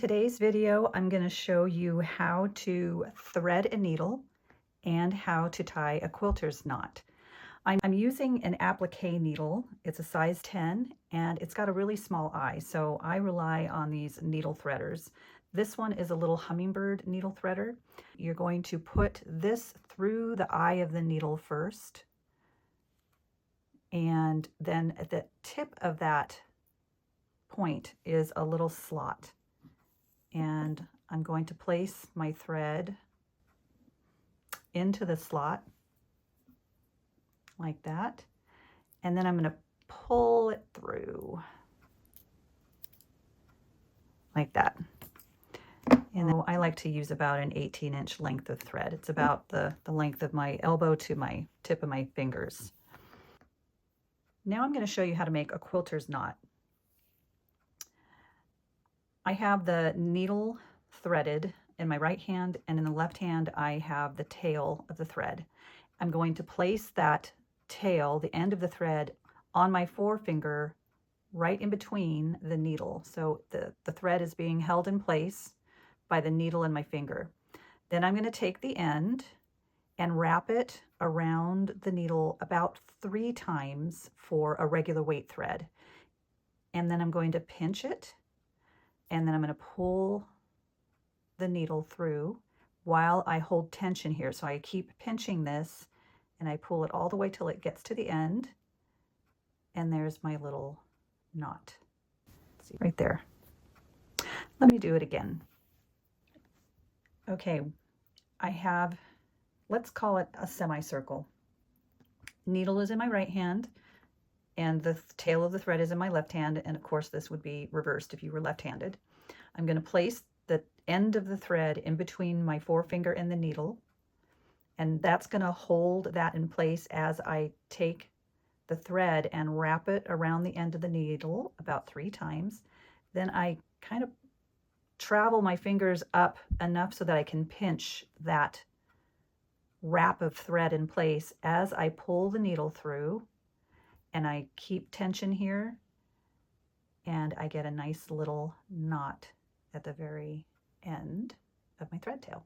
today's video, I'm going to show you how to thread a needle and how to tie a quilter's knot. I'm using an applique needle. It's a size 10 and it's got a really small eye, so I rely on these needle threaders. This one is a little hummingbird needle threader. You're going to put this through the eye of the needle first, and then at the tip of that point is a little slot. And I'm going to place my thread into the slot like that, and then I'm going to pull it through like that. And then I like to use about an 18-inch length of thread. It's about the length of my elbow to my tip of my fingers. Now I'm going to show you how to make a quilter's knot. I have the needle threaded in my right hand, and in the left hand I have the tail of the thread. I'm going to place that tail, the end of the thread, on my forefinger right in between the needle. So the thread is being held in place by the needle and my finger. Then I'm going to take the end and wrap it around the needle about 3 times for a regular weight thread. And then I'm going to pinch it, and then I'm going to pull the needle through while I hold tension here. So I keep pinching this and I pull it all the way till it gets to the end, and there's my little knot. See right there. Let me do it again. Okay, I have, let's call it a semicircle. Needle is in my right hand and the tail of the thread is in my left hand, and of course this would be reversed if you were left-handed. I'm going to place the end of the thread in between my forefinger and the needle, and that's going to hold that in place as I take the thread and wrap it around the end of the needle about 3 times. Then I kind of travel my fingers up enough so that I can pinch that wrap of thread in place as I pull the needle through, and I keep tension here, and I get a nice little knot at the very end of my thread tail.